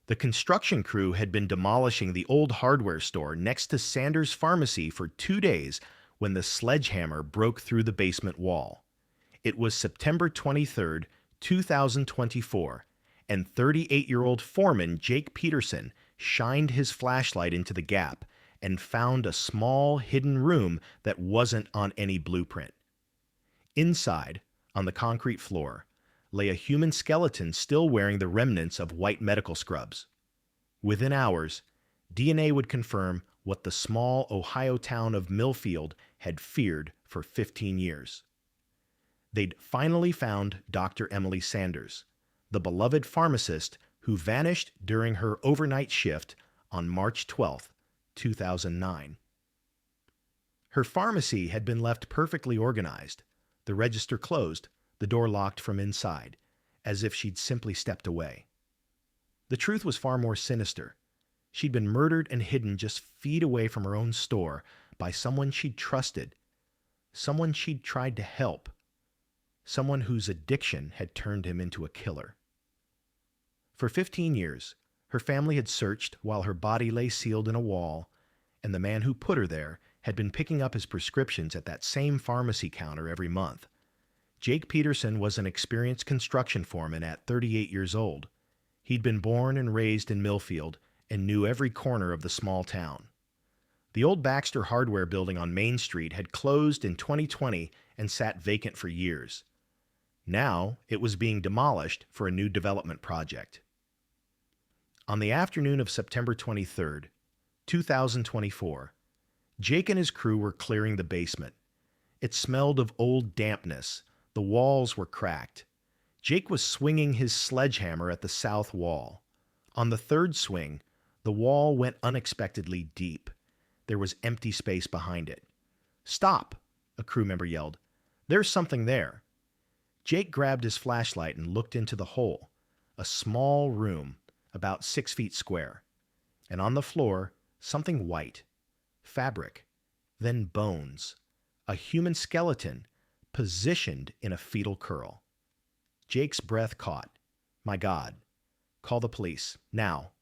The construction crew had been demolishing the old hardware store next to Sanders' Pharmacy for 2 days when the sledgehammer broke through the basement wall. It was September 23rd, 2024, and 38-year-old foreman Jake Peterson shined his flashlight into the gap and found a small hidden room that wasn't on any blueprint. Inside, on the concrete floor, lay a human skeleton still wearing the remnants of white medical scrubs. Within hours, DNA would confirm what the small Ohio town of Millfield had feared for 15 years. They'd finally found Dr. Emily Sanders, the beloved pharmacist who vanished during her overnight shift on March 12, 2009. Her pharmacy had been left perfectly organized, the register closed, the door locked from inside, as if she'd simply stepped away. The truth was far more sinister. She'd been murdered and hidden just feet away from her own store by someone she'd trusted, someone she'd tried to help, someone whose addiction had turned him into a killer. For 15 years, her family had searched while her body lay sealed in a wall, and the man who put her there had been picking up his prescriptions at that same pharmacy counter every month. Jake Peterson was an experienced construction foreman at 38 years old. He'd been born and raised in Millfield and knew every corner of the small town. The old Baxter Hardware building on Main Street had closed in 2020 and sat vacant for years. Now it was being demolished for a new development project. On the afternoon of September 23rd, 2024, Jake and his crew were clearing the basement. It smelled of old dampness. The walls were cracked. Jake was swinging his sledgehammer at the south wall. On the third swing, the wall went unexpectedly deep. There was empty space behind it. "Stop!" a crew member yelled. "There's something there." Jake grabbed his flashlight and looked into the hole, a small room, about 6 feet square. And on the floor, something white. Fabric. Then bones. A human skeleton, positioned in a fetal curl. Jake's breath caught. "My God. Call the police. Now."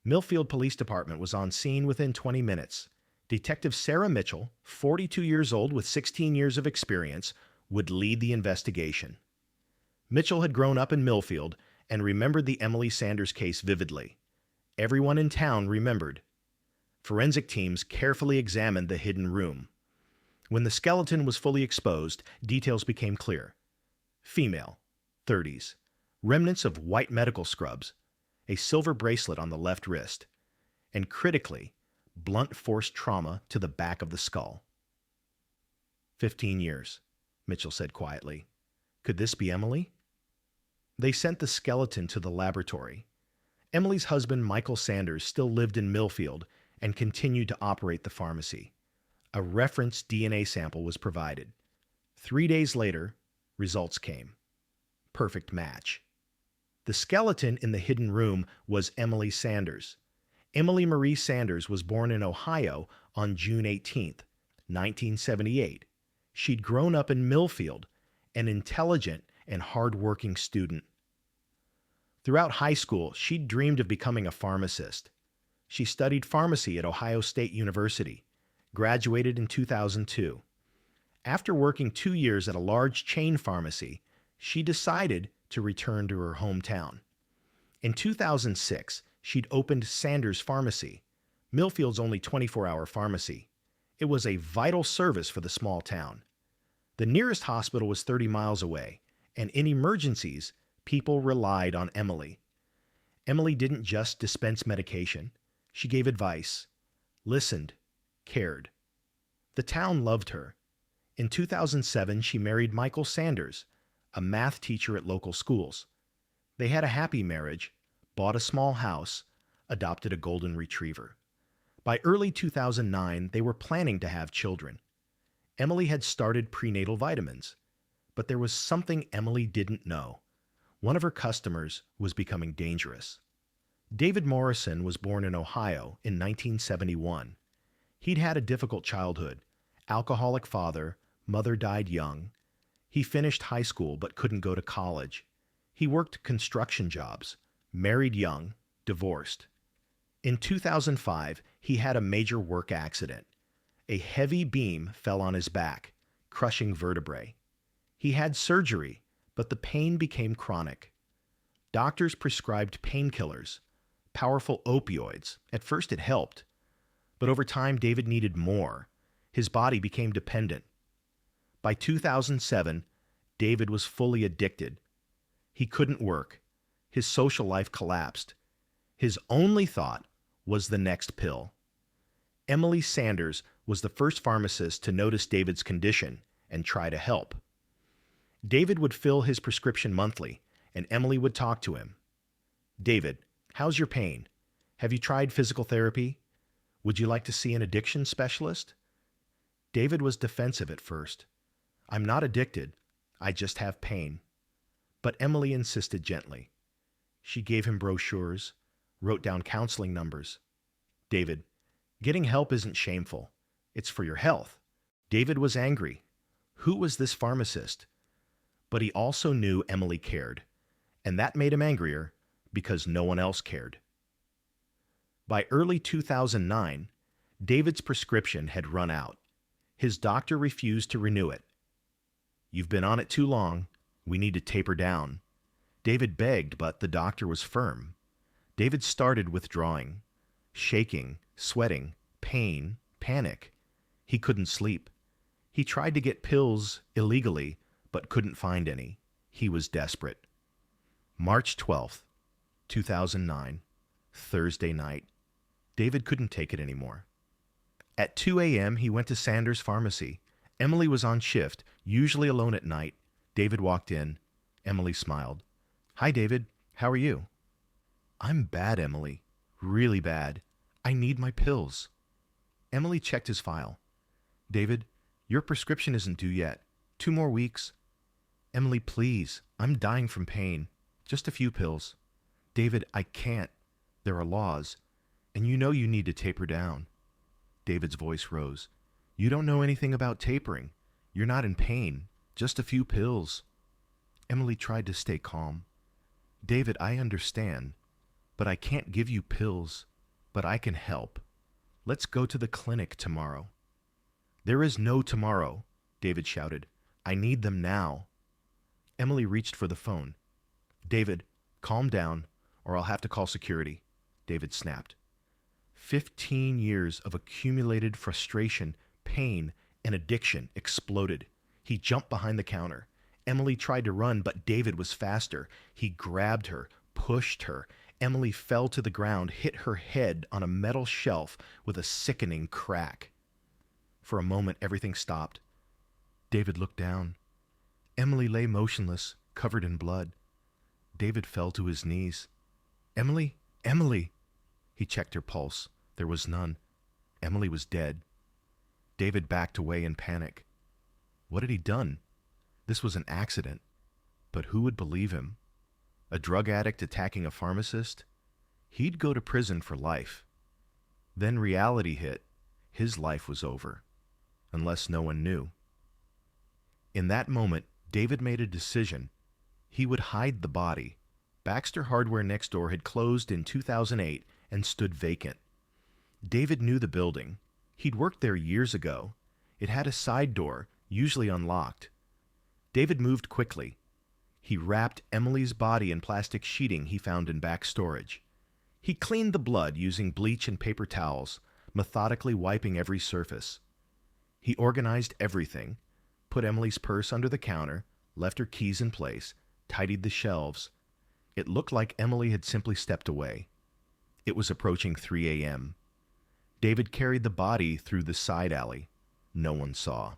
Millfield Police Department was on scene within 20 minutes. Detective Sarah Mitchell, 42 years old with 16 years of experience, would lead the investigation. Mitchell had grown up in Millfield and remembered the Emily Sanders case vividly. Everyone in town remembered. Forensic teams carefully examined the hidden room. When the skeleton was fully exposed, details became clear. Female, 30s, remnants of white medical scrubs, a silver bracelet on the left wrist, and critically, blunt force trauma to the back of the skull. 15 years, Mitchell said quietly. Could this be Emily? They sent the skeleton to the laboratory. Emily's husband, Michael Sanders, still lived in Millfield and continued to operate the pharmacy. A reference DNA sample was provided. 3 days later, results came. Perfect match. The skeleton in the hidden room was Emily Sanders. Emily Marie Sanders was born in Ohio on June 18, 1978. She'd grown up in Millfield, an intelligent and hard-working student. Throughout high school, she'd dreamed of becoming a pharmacist. She studied pharmacy at Ohio State University, graduated in 2002. After working 2 years at a large chain pharmacy, she decided to return to her hometown. In 2006, she'd opened Sanders Pharmacy, Millfield's only 24-hour pharmacy. It was a vital service for the small town. The nearest hospital was 30 miles away, and in emergencies, people relied on Emily. Emily didn't just dispense medication. She gave advice, listened, cared. The town loved her. In 2007, she married Michael Sanders, a math teacher at local schools. They had a happy marriage, bought a small house, adopted a golden retriever. By early 2009, they were planning to have children. Emily had started prenatal vitamins, but there was something Emily didn't know. One of her customers was becoming dangerous. David Morrison was born in Ohio in 1971. He'd had a difficult childhood, alcoholic father, mother died young. He finished high school but couldn't go to college. He worked construction jobs, married young, divorced. In 2005, he had a major work accident. A heavy beam fell on his back, crushing vertebrae. He had surgery, but the pain became chronic. Doctors prescribed painkillers, powerful opioids. At first it helped, but over time David needed more. His body became dependent. By 2007, David was fully addicted. He couldn't work. His social life collapsed. His only thought was the next pill. Emily Sanders was the first pharmacist to notice David's condition and try to help. David would fill his prescription monthly, and Emily would talk to him. "David, how's your pain? Have you tried physical therapy? Would you like to see an addiction specialist?" David was defensive at first. "I'm not addicted. I just have pain." But Emily insisted gently. She gave him brochures, wrote down counseling numbers. "David, getting help isn't shameful. It's for your health." David was angry. Who was this pharmacist? But he also knew Emily cared, and that made him angrier because no one else cared. By early 2009, David's prescription had run out. His doctor refused to renew it. "You've been on it too long. We need to taper down." David begged, but the doctor was firm. David started withdrawing, shaking, sweating, pain, panic. He couldn't sleep. He tried to get pills illegally, but couldn't find any. He was desperate. March 12th, 2009, Thursday night. David couldn't take it anymore. At 2 a.m., he went to Sanders Pharmacy. Emily was on shift, usually alone at night. David walked in. Emily smiled. "Hi, David. How are you?" "I'm bad, Emily. Really bad. I need my pills." Emily checked his file. "David, your prescription isn't due yet. 2 more weeks." "Emily, please. I'm dying from pain. Just a few pills." "David, I can't. There are laws. And you know you need to taper down." David's voice rose. "You don't know anything about tapering. You're not in pain. Just a few pills." Emily tried to stay calm. "David, I understand, but I can't give you pills, but I can help. Let's go to the clinic tomorrow." "There is no tomorrow," David shouted. "I need them now." Emily reached for the phone. "David, calm down, or I'll have to call security," David snapped. 15 years of accumulated frustration, pain, and addiction exploded. He jumped behind the counter. Emily tried to run, but David was faster. He grabbed her, pushed her. Emily fell to the ground, hit her head on a metal shelf with a sickening crack. For a moment, everything stopped. David looked down. Emily lay motionless, covered in blood. David fell to his knees. "Emily? Emily!" He checked her pulse. There was none. Emily was dead. David backed away in panic. What had he done? This was an accident. But who would believe him? A drug addict attacking a pharmacist? He'd go to prison for life. Then reality hit. His life was over. Unless no one knew. In that moment, David made a decision. He would hide the body. Baxter Hardware next door had closed in 2008 and stood vacant. David knew the building. He'd worked there years ago. It had a side door, usually unlocked. David moved quickly. He wrapped Emily's body in plastic sheeting he found in back storage. He cleaned the blood using bleach and paper towels, methodically wiping every surface. He organized everything, put Emily's purse under the counter, left her keys in place, tidied the shelves. It looked like Emily had simply stepped away. It was approaching 3 a.m. David carried the body through the side alley. No one saw.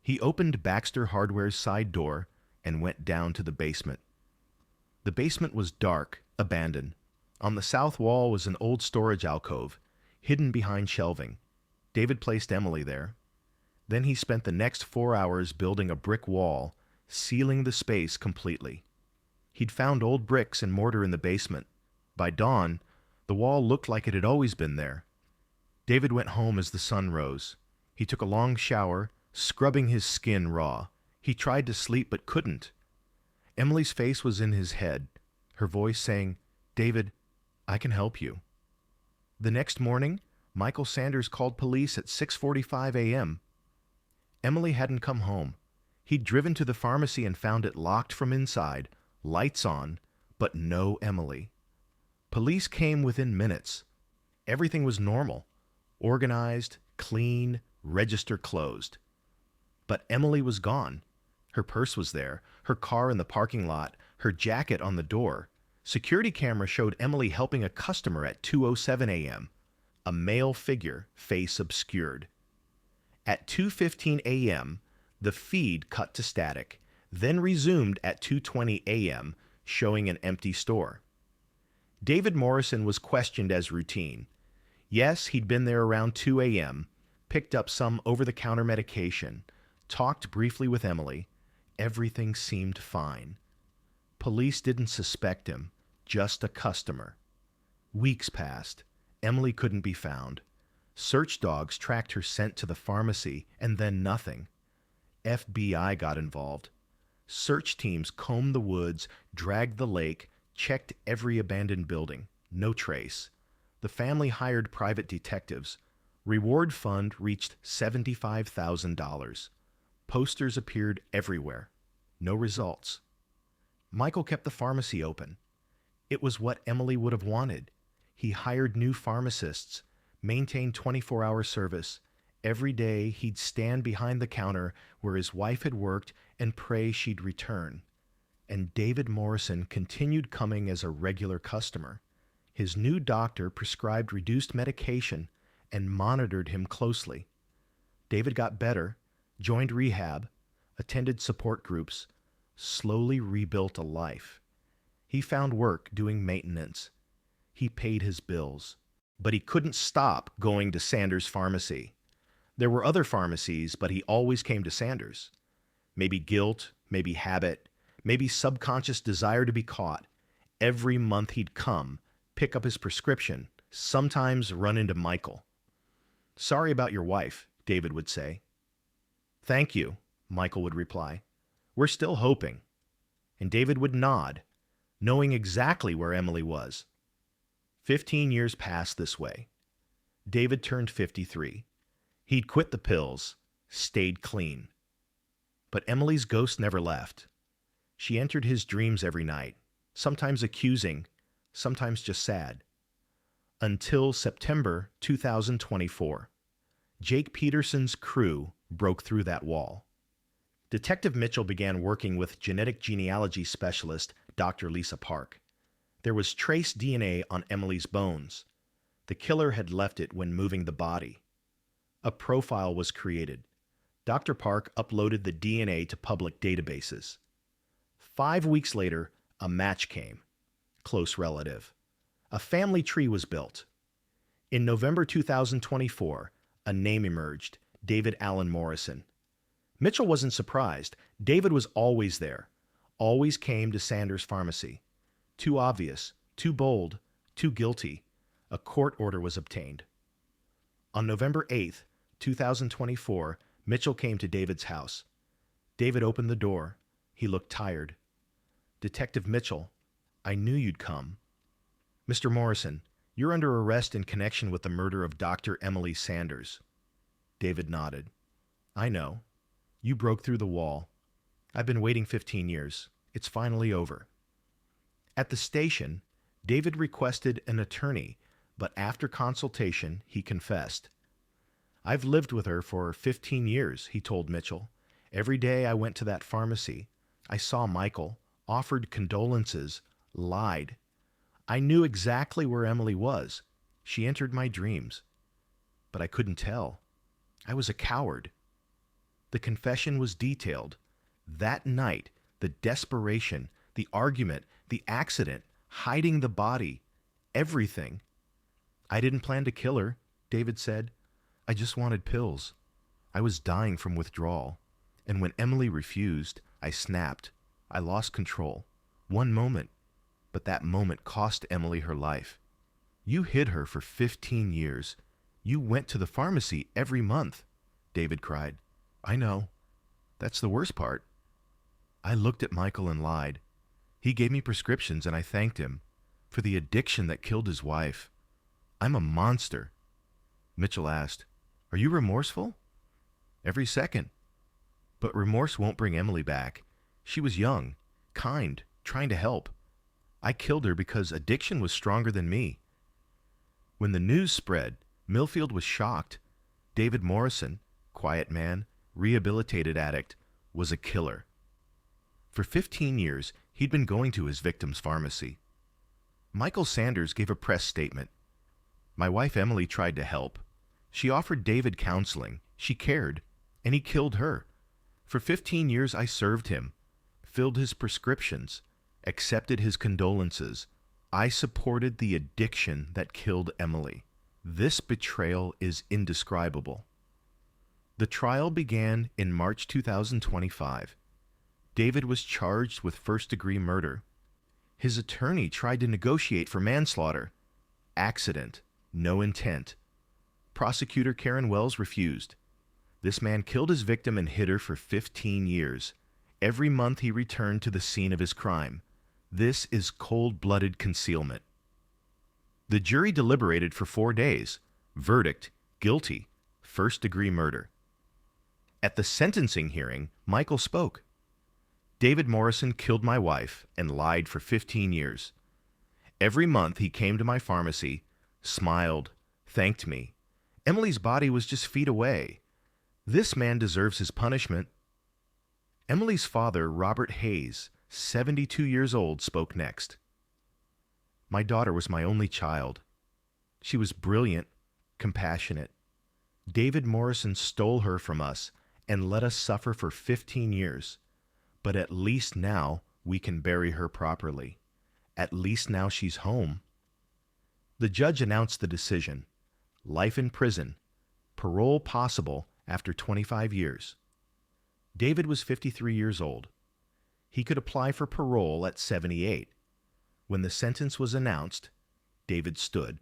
He opened Baxter Hardware's side door and went down to the basement. The basement was dark, abandoned. On the south wall was an old storage alcove, hidden behind shelving. David placed Emily there. Then he spent the next 4 hours building a brick wall, sealing the space completely. He'd found old bricks and mortar in the basement. By dawn, the wall looked like it had always been there. David went home as the sun rose. He took a long shower, scrubbing his skin raw. He tried to sleep but couldn't. Emily's face was in his head, her voice saying, "David, I can help you. The next morning, Michael Sanders called police at 6:45 a.m. Emily hadn't come home. He'd driven to the pharmacy and found it locked from inside, lights on, but no Emily. Police came within minutes. Everything was normal, organized, clean, register closed. But Emily was gone. Her purse was there, her car in the parking lot, her jacket on the door. Security camera showed Emily helping a customer at 2:07 a.m. A male figure, face obscured. At 2:15 a.m., the feed cut to static, then resumed at 2:20 a.m., showing an empty store. David Morrison was questioned as routine. Yes, he'd been there around 2 a.m., picked up some over-the-counter medication, talked briefly with Emily. Everything seemed fine. Police didn't suspect him, just a customer. Weeks passed. Emily couldn't be found. Search dogs tracked her scent to the pharmacy, and then nothing. FBI got involved. Search teams combed the woods, dragged the lake, checked every abandoned building. No trace. The family hired private detectives. Reward fund reached $75,000. Posters appeared everywhere. No results. Michael kept the pharmacy open. It was what Emily would have wanted. He hired new pharmacists, maintained 24-hour service. Every day he'd stand behind the counter where his wife had worked and pray she'd return. And David Morrison continued coming as a regular customer. His new doctor prescribed reduced medication and monitored him closely. David got better, joined rehab, attended support groups, slowly rebuilt a life. He found work doing maintenance. He paid his bills. But he couldn't stop going to Sanders Pharmacy. There were other pharmacies, but he always came to Sanders. Maybe guilt, maybe habit, maybe subconscious desire to be caught. Every month he'd come, pick up his prescription, sometimes run into Michael. "Sorry about your wife," David would say. "Thank you," Michael would reply. "We're still hoping." And David would nod, knowing exactly where Emily was. 15 years passed this way. David turned 53. He'd quit the pills, stayed clean. But Emily's ghost never left. She entered his dreams every night, sometimes accusing, sometimes just sad. Until September 2024. Jake Peterson's crew broke through that wall. Detective Mitchell began working with genetic genealogy specialist Dr. Lisa Park. There was trace DNA on Emily's bones. The killer had left it when moving the body. A profile was created. Dr. Park uploaded the DNA to public databases. 5 weeks later, a match came. Close relative. A family tree was built. In November 2024, a name emerged, David Allen Morrison. Mitchell wasn't surprised. David was always there. Always came to Sanders Pharmacy. Too obvious, too bold, too guilty. A court order was obtained. On November 8th, 2024, Mitchell came to David's house. David opened the door. He looked tired. "Detective Mitchell, I knew you'd come." "Mr. Morrison, you're under arrest in connection with the murder of Dr. Emily Sanders." David nodded. "I know. You broke through the wall. I've been waiting 15 years. It's finally over." At the station, David requested an attorney, but after consultation, he confessed. "I've lived with her for 15 years, he told Mitchell. "Every day I went to that pharmacy. I saw Michael, offered condolences, lied. I knew exactly where Emily was. She entered my dreams. But I couldn't tell. I was a coward." The confession was detailed. That night, the desperation, the argument, the accident, hiding the body, everything. "I didn't plan to kill her," David said. "I just wanted pills. I was dying from withdrawal. And when Emily refused, I snapped. I lost control. One moment. But that moment cost Emily her life. You hid her for 15 years. You went to the pharmacy every month," David cried. "I know. That's the worst part. I looked at Michael and lied. He gave me prescriptions and I thanked him. For the addiction that killed his wife. I'm a monster. Mitchell asked, Are you remorseful? Every second. But remorse won't bring Emily back. She was young, kind, trying to help. I killed her because addiction was stronger than me. When the news spread, Millfield was shocked. David Morrison, quiet man, rehabilitated addict, was a killer. For 15 years, he'd been going to his victim's pharmacy. Michael Sanders gave a press statement. My wife Emily tried to help. She offered David counseling. She cared, and he killed her. For 15 years, I served him, filled his prescriptions, accepted his condolences. I supported the addiction that killed Emily. This betrayal is indescribable. The trial began in March 2025. David was charged with first-degree murder. His attorney tried to negotiate for manslaughter. Accident, no intent. Prosecutor Karen Wells refused. This man killed his victim and hid her for 15 years. Every month he returned to the scene of his crime. This is cold-blooded concealment. The jury deliberated for 4 days. Verdict, guilty, first-degree murder. At the sentencing hearing, Michael spoke. David Morrison killed my wife and lied for 15 years. Every month he came to my pharmacy, smiled, thanked me. Emily's body was just feet away. This man deserves his punishment. Emily's father, Robert Hayes, 72 years old, spoke next. My daughter was my only child. She was brilliant, compassionate. David Morrison stole her from us and let us suffer for 15 years. But at least now we can bury her properly. At least now she's home. The judge announced the decision. Life in prison. Parole possible after 25 years. David was 53 years old. He could apply for parole at 78. When the sentence was announced, David stood.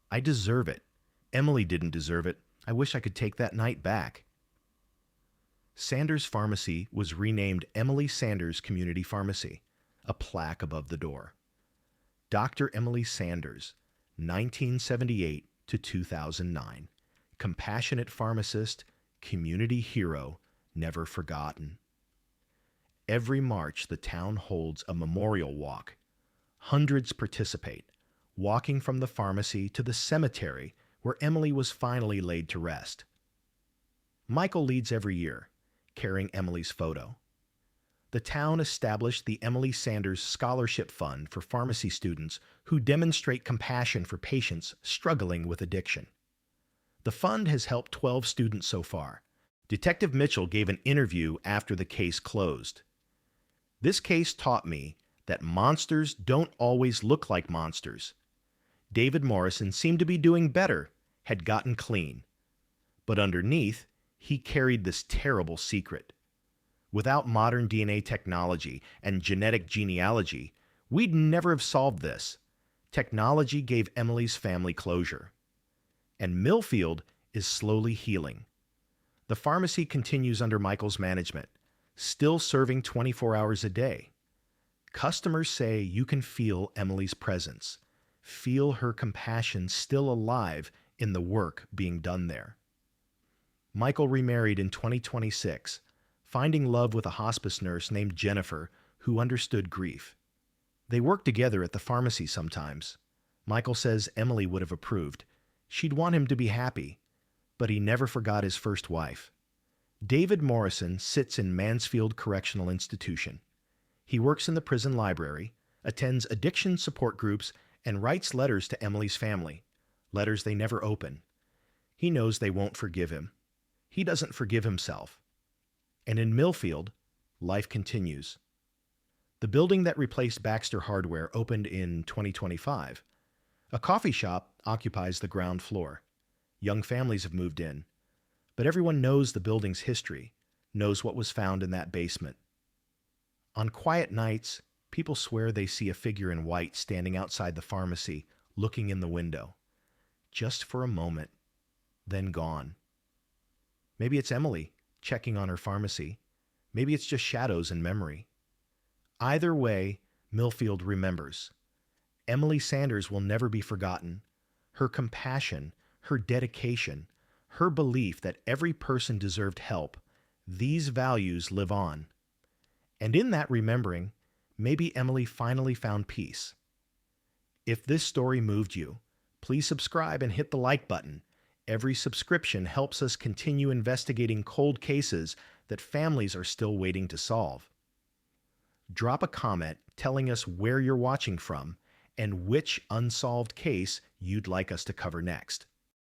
I deserve it. Emily didn't deserve it. I wish I could take that night back. Sanders Pharmacy was renamed Emily Sanders Community Pharmacy, a plaque above the door. Dr. Emily Sanders, 1978 to 2009. Compassionate pharmacist, community hero, never forgotten. Every March, the town holds a memorial walk. Hundreds participate, walking from the pharmacy to the cemetery where Emily was finally laid to rest. Michael leads every year, carrying Emily's photo. The town established the Emily Sanders Scholarship Fund for pharmacy students who demonstrate compassion for patients struggling with addiction. The fund has helped 12 students so far. Detective Mitchell gave an interview after the case closed. This case taught me that monsters don't always look like monsters. David Morrison seemed to be doing better, had gotten clean. But underneath, he carried this terrible secret. Without modern DNA technology and genetic genealogy, we'd never have solved this. Technology gave Emily's family closure. And Millfield is slowly healing. The pharmacy continues under Michael's management, still serving 24 hours a day. Customers say you can feel Emily's presence, feel her compassion still alive in the work being done there. Michael remarried in 2026, finding love with a hospice nurse named Jennifer who understood grief. They work together at the pharmacy sometimes. Michael says Emily would have approved. She'd want him to be happy, but he never forgot his first wife. David Morrison sits in Mansfield Correctional Institution. He works in the prison library, attends addiction support groups, and writes letters to Emily's family, letters they never open. He knows they won't forgive him. He doesn't forgive himself. And in Millfield, life continues. The building that replaced Baxter Hardware opened in 2025. A coffee shop occupies the ground floor. Young families have moved in. But everyone knows the building's history, knows what was found in that basement. On quiet nights, people swear they see a figure in white standing outside the pharmacy, looking in the window. Just for a moment, then gone. Maybe it's Emily, checking on her pharmacy. Maybe it's just shadows in memory. Either way, Millfield remembers. Emily Sanders will never be forgotten. Her compassion, her dedication, her belief that every person deserved help, these values live on. And in that remembering, maybe Emily finally found peace. If this story moved you, please subscribe and hit the like button. Every subscription helps us continue investigating cold cases that families are still waiting to solve. Drop a comment telling us where you're watching from and which unsolved case you'd like us to cover next.